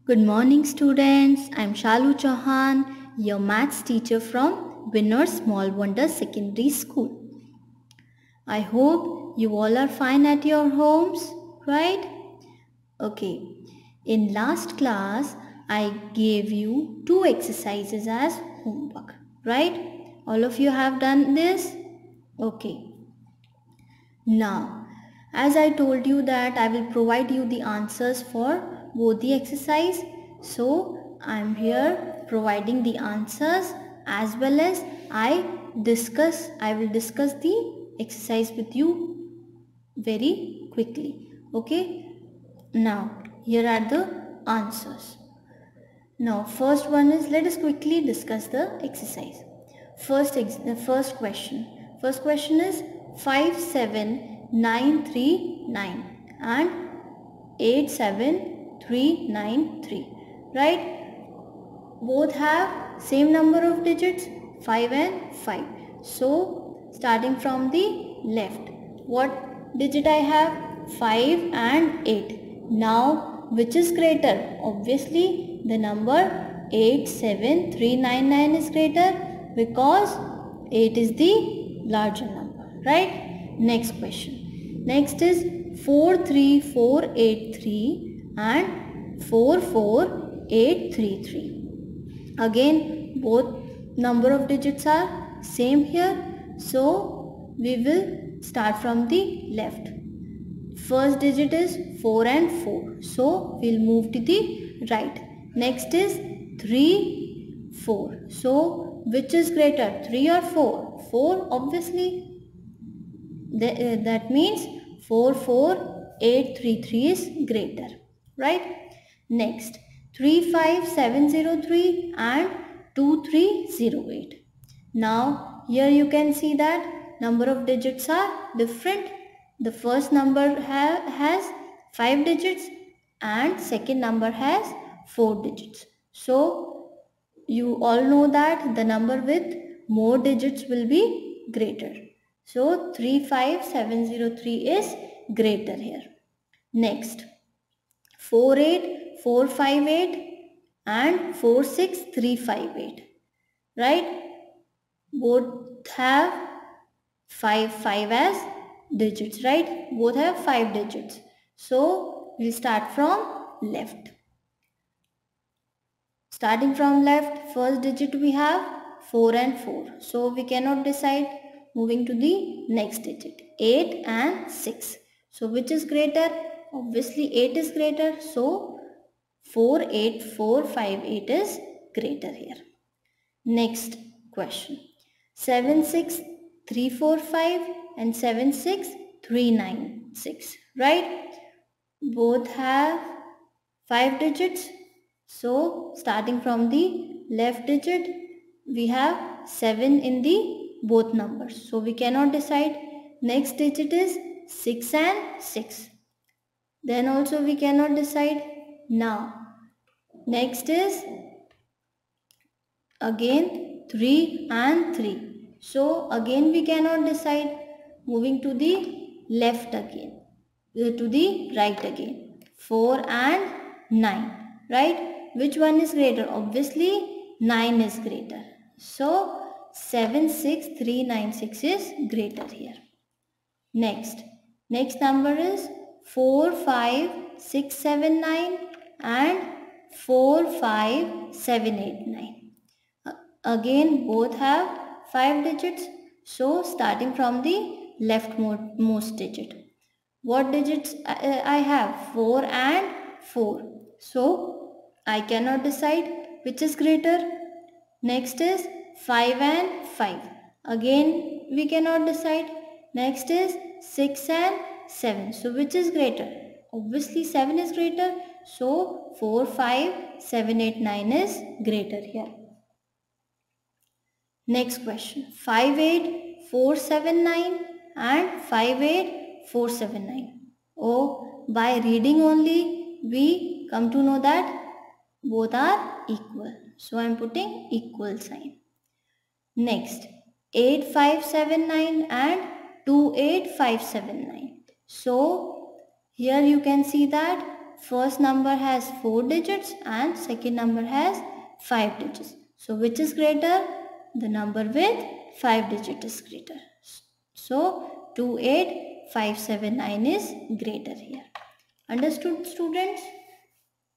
Good morning, students. I'm Shalu Chauhan, your maths teacher from Winner Small Wonder Secondary School. I hope you all are fine at your homes, right? Okay. In last class, I gave you two exercises as homework, right? All of you have done this? Okay. Now, as I told you that I will provide you the answers for both the exercise. So, I am here providing the answers as well as I will discuss the exercise with you very quickly. Okay. Now, here are the answers. Now, first one is, let us quickly discuss the exercise. The first question. First question is 57939 and 87393. Right? Both have same number of digits, 5 and 5. So, starting from the left, what digit I have? 5 and 8. Now, which is greater? Obviously, the number 87399 is greater because 8 is the larger number, right? Next question. Next is 43483 and 44833. Again, both number of digits are same here. So, we will start from the left. First digit is 4 and 4. So, we'll move to the right. Next is 3, 4. So, which is greater? 3 or 4? 4 obviously. That means 44833 is greater. Right? Next, 35703 and 2308. Now, here you can see that number of digits are different. The first number has 5 digits and second number has 4 digits. So, you all know that the number with more digits will be greater. So, 35703 is greater here. Next, 48458 and 46358. Right? Both have 5 as digits, right? Both have 5 digits. So, we'll start from left. Starting from left, first digit we have 4 and 4. So, we cannot decide. Moving to the next digit, 8 and 6. So, which is greater? Obviously, 8 is greater. So, 48458 is greater here. Next question. 76345 and 76396. Right? Both have 5 digits. So, starting from the left digit, we have 7 in the both numbers. So, we cannot decide. Next digit is 6 and 6. Then also we cannot decide. Now, next is again 3 and 3. So, again we cannot decide. Moving to the left again. To the right again. 4 and 9. Right? Which one is greater? Obviously 9 is greater. So, 76396 is greater here. Next number is 45679 and 45789. Again, both have 5 digits. So, starting from the leftmost digit. What digits I have? 4 and 4. So, I cannot decide which is greater. Next is 5 and 5. Again, we cannot decide. Next is 6 and 7. So, which is greater? Obviously, 7 is greater. So, 4, 5, 7, 8, 9 is greater here. Next question. 58479 and 58479. Oh, by reading only, we come to know that both are equal. So, I am putting equal sign. Next, 8579 and 28579. So, here you can see that first number has 4 digits and second number has 5 digits. So which is greater? The number with 5 digits is greater. So 28579 is greater here. Understood, students?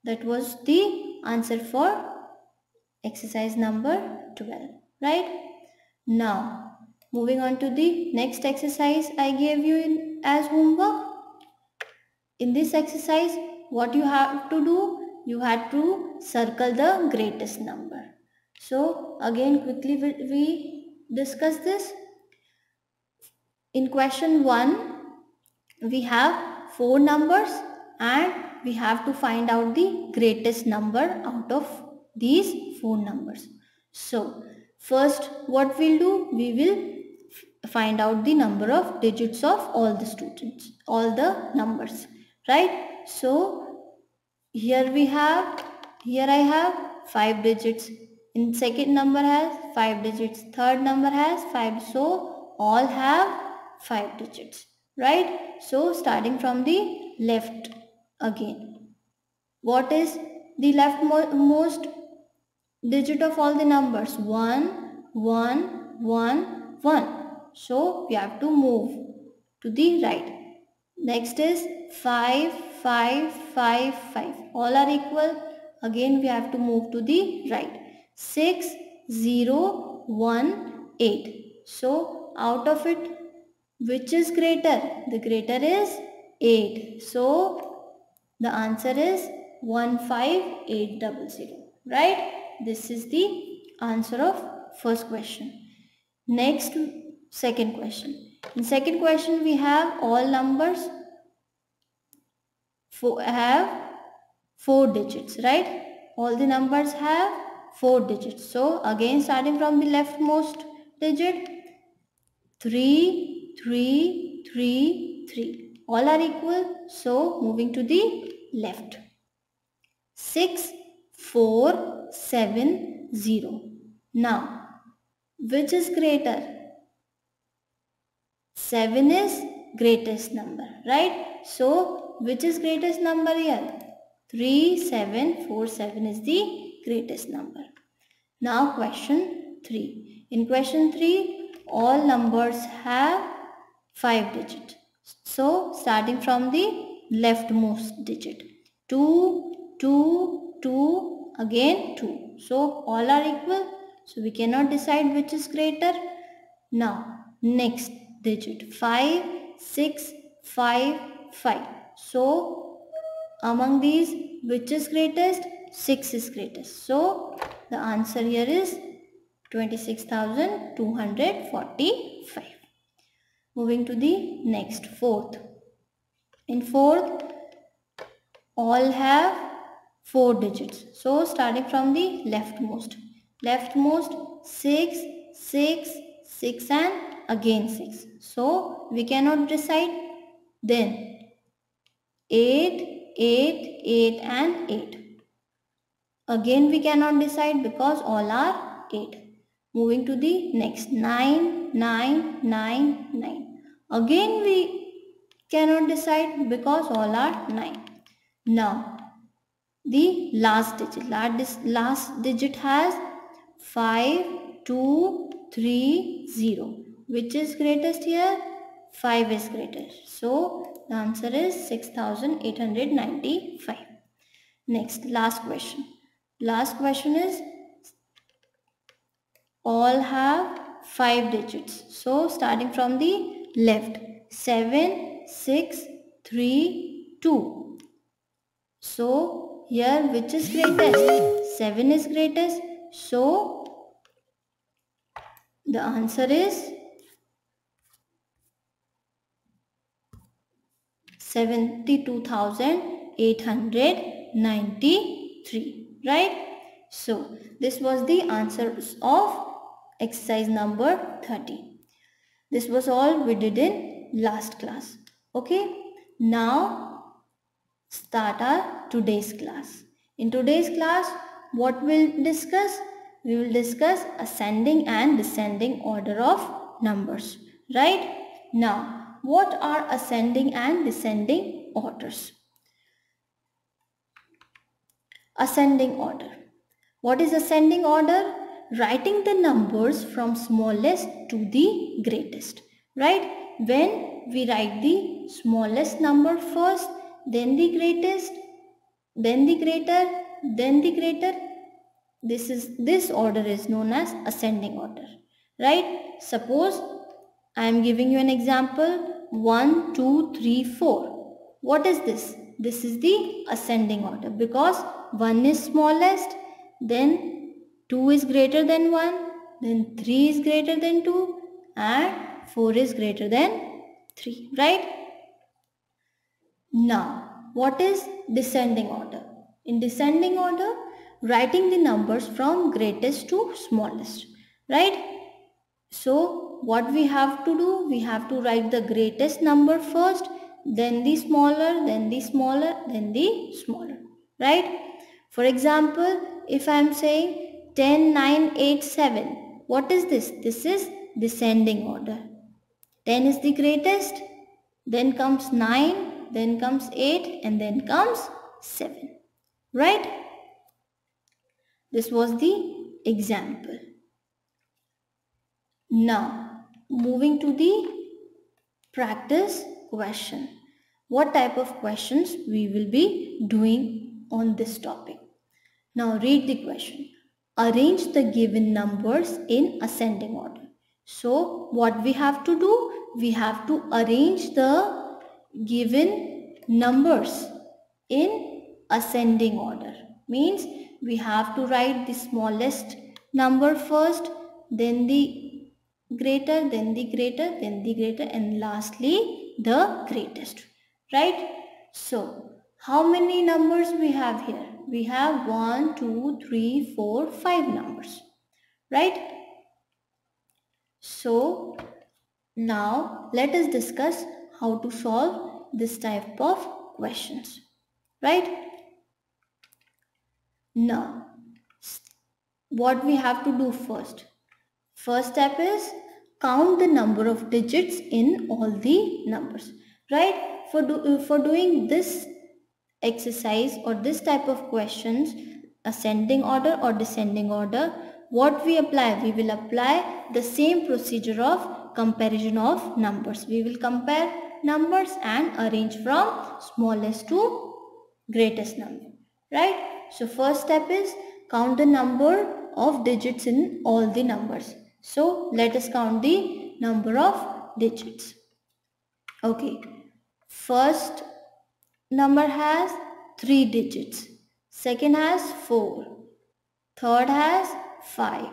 That was the answer for exercise number 12, right? Now, moving on to the next exercise I gave you as homework. In this exercise, what you have to do? You had to circle the greatest number. So, again quickly we discuss this. In question 1, we have 4 numbers and we have to find out the greatest number out of these 4 numbers. So first what we'll do, we will find out the number of digits of all the students, all the numbers, right? So here I have 5 digits. In second number has 5 digits, third number has 5, so all have 5 digits, right? So starting from the left again. What is the leftmost digit of all the numbers? 1, 1, 1, 1. So we have to move to the right. Next is 5, 5, 5, 5. All are equal. Again we have to move to the right. 6, 0, 1, 8. So out of it, which is greater? The greater is 8. So the answer is 15800. Right? This is the answer of first question. Next, second question. In second question, we have all numbers have 4 digits, right? All the numbers have 4 digits. So again, starting from the leftmost digit, 3, 3, 3, 3. All are equal. So moving to the left. 6, 4, 7, 0. Now, which is greater? 7 is greatest number, right? So, which is greatest number here? 3747 is the greatest number. Now, question 3. In question 3, all numbers have 5 digits. So, starting from the leftmost digit. 2, 2, 2, again 2. So, all are equal. So, we cannot decide which is greater. Now, next digit 5, 6, 5, 5. So, among these, which is greatest? 6 is greatest. So, the answer here is 26,245. Moving to the next, fourth. In fourth, all have 4 digits. So, starting from the leftmost. Leftmost 6, 6, 6 and again 6. So, we cannot decide. Then 8, 8, 8 and 8. Again we cannot decide because all are 8. Moving to the next, 9, 9, 9, 9. Again we cannot decide because all are 9. Now, the last digit has 5, 2, 3, 0. Which is greatest here? 5 is greatest. So, the answer is 6,895. Next, last question. Last question is, all have 5 digits. So, starting from the left, 7, 6, 3, 2. So, here which is greatest? 7 is greatest. So, the answer is 72,893, right? So, this was the answers of exercise number 30. This was all we did in last class. Okay, now start our today's class. In today's class, what we'll discuss? We will discuss ascending and descending order of numbers, right? Now, what are ascending and descending orders? Ascending order. What is ascending order? Writing the numbers from smallest to the greatest. Right? When we write the smallest number first, then the greatest, then the greater, then the greater. This order is known as ascending order. Right? Suppose I am giving you an example. 1, 2, 3, 4. What is this? This is the ascending order because 1 is smallest, then 2 is greater than 1, then 3 is greater than 2, and 4 is greater than 3. Right? Now, what is descending order? In descending order, writing the numbers from greatest to smallest. Right? So what we have to do? We have to write the greatest number first, then the smaller, then the smaller, then the smaller. Right? For example, if I am saying 10, 9, 8, 7. What is this? This is descending order. 10 is the greatest, then comes 9, then comes 8, and then comes 7. Right? This was the example. Now, moving to the practice question. What type of questions we will be doing on this topic? Now read the question. Arrange the given numbers in ascending order. So what we have to do? We have to arrange the given numbers in ascending order. Means we have to write the smallest number first, then the greater, then the greater, then the greater, and lastly the greatest. Right? So how many numbers we have here? We have 1, 2, 3, 4, 5 numbers. Right? So now let us discuss how to solve this type of questions. Right? Now, what we have to do first? First step is count the number of digits in all the numbers. Right? For doing this exercise or this type of questions, ascending order or descending order, what we apply? We will apply the same procedure of comparison of numbers. We will compare numbers and arrange from smallest to greatest number. Right? So first step is count the number of digits in all the numbers. So let us count the number of digits. Okay. First number has 3 digits. Second has 4. Third has 5.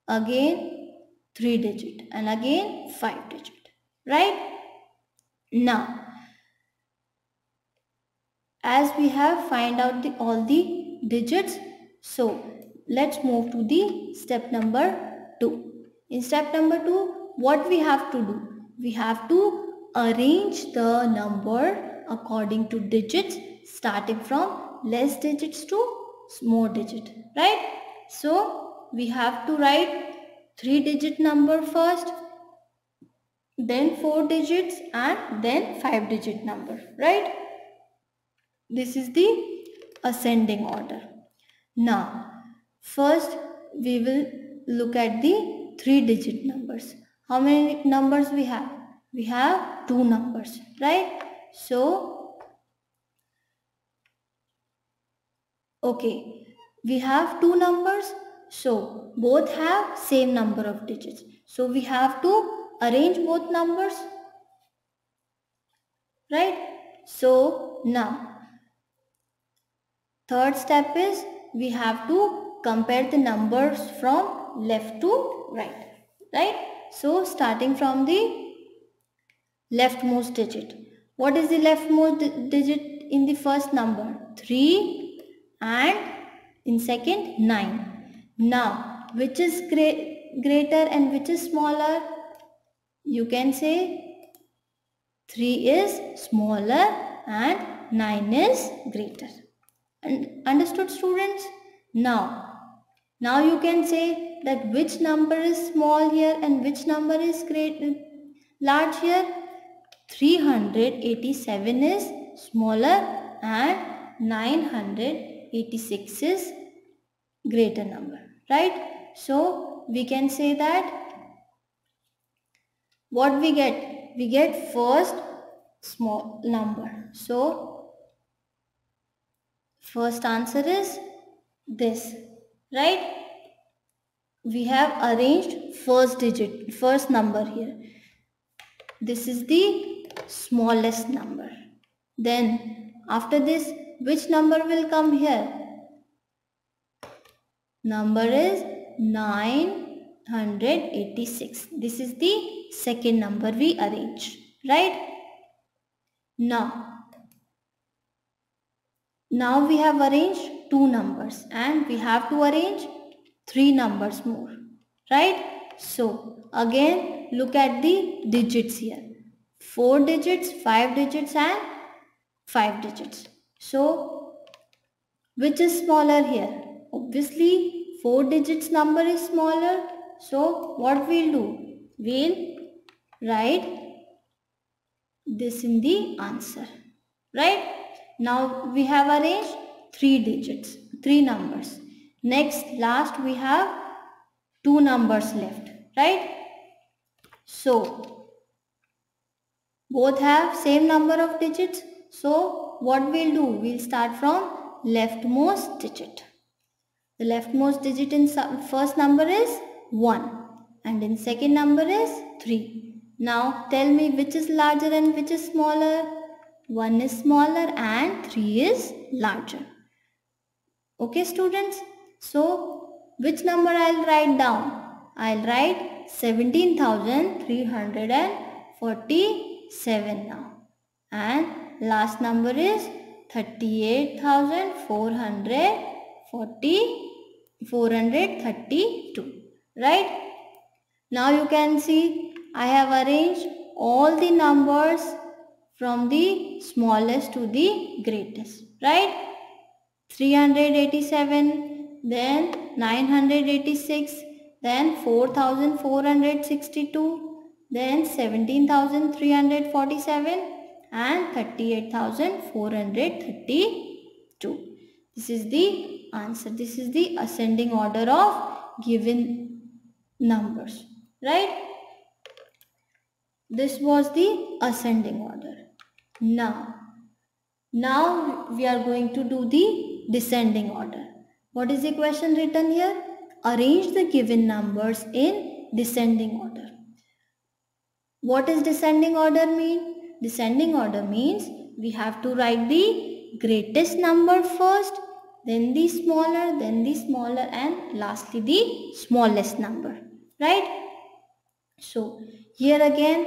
Again 3 digit and again 5 digit. Right? Now, as we have find out all the digits, so let's move to the step number 2. In step number 2, what we have to do? We have to arrange the number according to digits, starting from less digits to more digit. Right? So we have to write 3 digit number first, then 4 digits, and then 5 digit number. Right? This is the ascending order. Now, first we will look at the 3 digit numbers. How many numbers we have? We have 2 numbers, right? So, okay, we have 2 numbers. So, both have same number of digits. So, we have to arrange both numbers, right? So, now, third step is we have to compare the numbers from left to right. Right? So starting from the leftmost digit. What is the leftmost digit in the first number? 3 and in second 9. Now which is greater and which is smaller? You can say 3 is smaller and 9 is greater. Understood, students? Now you can say that which number is small here and which number is large here. 387 is smaller and 900 86 is greater number, right? So we can say that what we get first small number. So first answer is this, right? We have arranged first number here. This is the smallest number. Then after this, which number will come here? Number is 986. This is the second number we arrange, right? Now we have arranged two numbers and we have to arrange three numbers more, right? So again look at the digits here. 4 digits, 5 digits and 5 digits. So which is smaller here? Obviously 4 digits number is smaller. So what we'll do? We'll write this in the answer, right? Now we have arranged 3 numbers. Next, last we have 2 numbers left, right? So both have same number of digits. So what we'll do? We'll start from leftmost digit. The leftmost digit in first number is 1 and in second number is 3. Now tell me which is larger and which is smaller. 1 is smaller and 3 is larger. Okay students, so which number I'll write down? I'll write 17,347 now. And last number is 38,432, right? Now you can see I have arranged all the numbers from the smallest to the greatest, right? 387, then 986, then 4,462, then 17,347 and 38,432. This is the answer. This is the ascending order of given numbers, right? This was the ascending order. Now we are going to do the descending order. What is the question written here? Arrange the given numbers in descending order. What does descending order mean? Descending order means we have to write the greatest number first, then the smaller, and lastly the smallest number, right? So here again,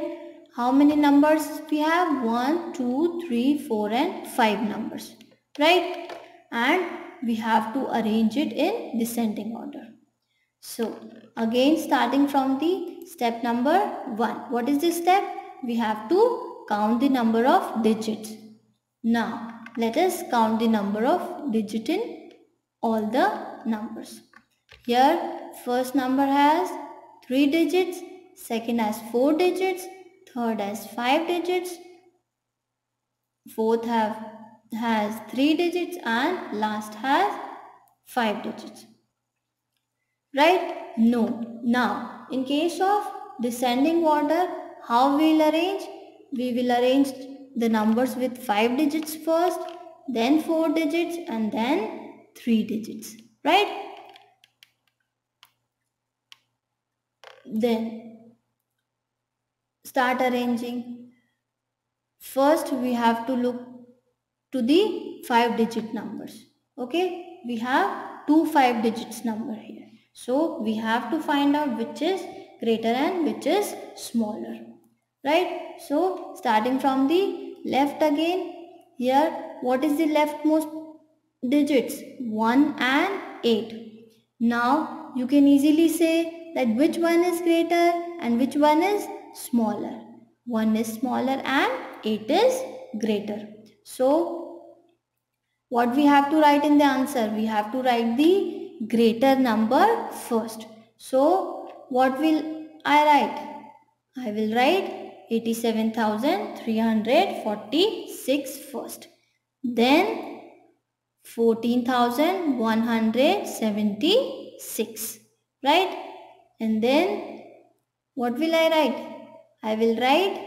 how many numbers we have? 1, 2, 3, 4 and 5 numbers, right? And we have to arrange it in descending order. So again starting from the step number 1. What is this step? We have to count the number of digits. Now let us count the number of digits in all the numbers. Here first number has 3 digits, second has 4 digits, third has 5 digits, fourth has 3 digits and last has 5 digits. Right? No. Now in case of descending order, how we will arrange? We will arrange the numbers with 5 digits first, then 4 digits and then 3 digits. Right? Then start arranging. First we have to look to the 5 digit numbers. Okay, we have 2 5 digits number here. So we have to find out which is greater and which is smaller. Right? So starting from the left again, here what is the leftmost digits? 1 and 8. Now you can easily say that which one is greater and which one is smaller. 1 is smaller and 8 is greater. So what we have to write in the answer? We have to write the greater number first. So what will I write? I will write 87,346 first. Then 14,176, right? And then what will I write? I will write,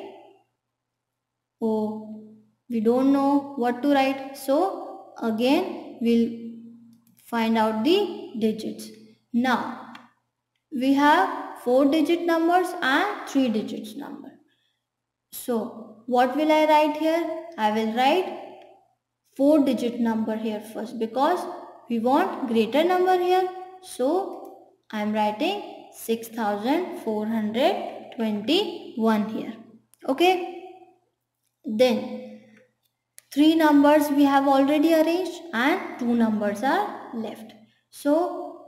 oh, we don't know what to write. So again we'll find out the digits. Now we have 4-digit numbers and 3-digit number. So what will I write here? I will write 4-digit number here first because we want greater number here. So I am writing 6,421 here. Okay. Then 3 numbers we have already arranged and 2 numbers are left. So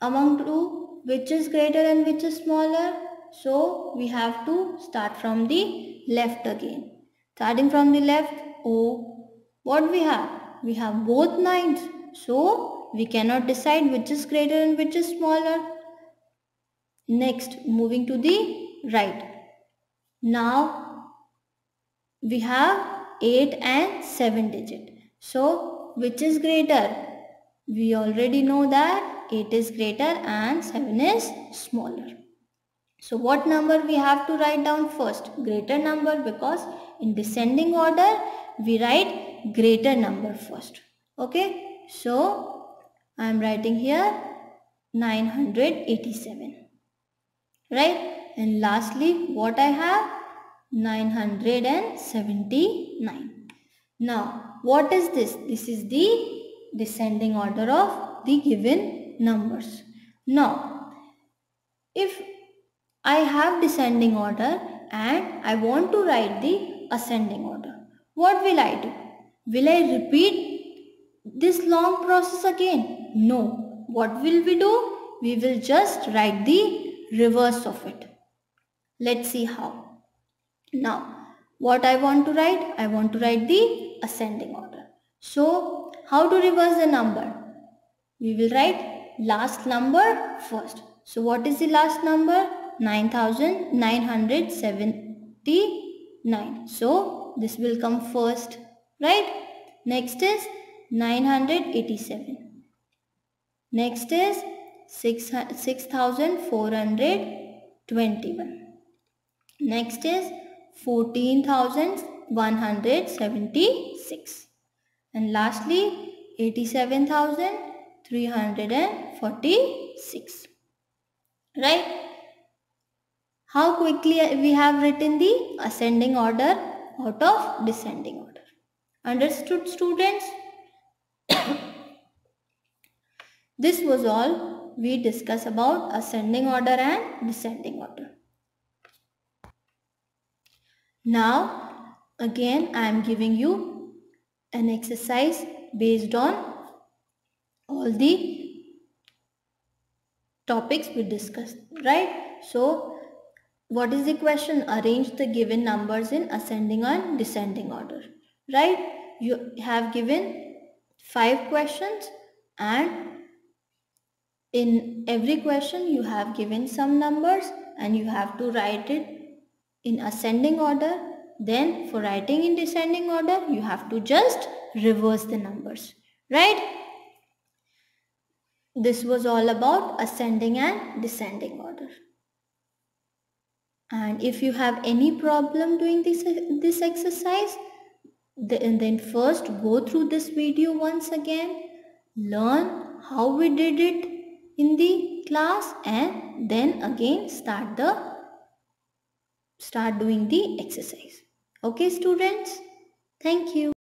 among two, which is greater and which is smaller? So we have to start from the left again. Starting from the left, oh, what we have? We have both 9s. So we cannot decide which is greater and which is smaller. Next, moving to the right. Now we have 8 and 7 digit. So which is greater? We already know that 8 is greater and 7 is smaller. So what number we have to write down first? Greater number, because in descending order we write greater number first. Okay. So I am writing here 987. Right. And lastly what I have? 979. Now what is this? This is the descending order of the given numbers. Now if I have descending order and I want to write the ascending order, what will I do? Will I repeat this long process again? No. What will we do? We will just write the reverse of it. Let's see how. Now what I want to write? I want to write the ascending order. So how to reverse the number? We will write last number first. So what is the last number? 9,979. So this will come first, right? Next is 987. Next is 6,421. Next is 14,176. And lastly 87,346. Right? How quickly we have written the ascending order out of descending order. Understood, students? This was all we discussed about ascending order and descending order. Now again I am giving you an exercise based on all the topics we discussed, right? So what is the question? Arrange the given numbers in ascending and descending order, right? You have given 5 questions and in every question you have given some numbers and you have to write it in ascending order. Then for writing in descending order you have to just reverse the numbers, right? This was all about ascending and descending order. And if you have any problem doing this exercise, then first go through this video once again, learn how we did it in the class, and then again start doing the exercise. Okay students, thank you.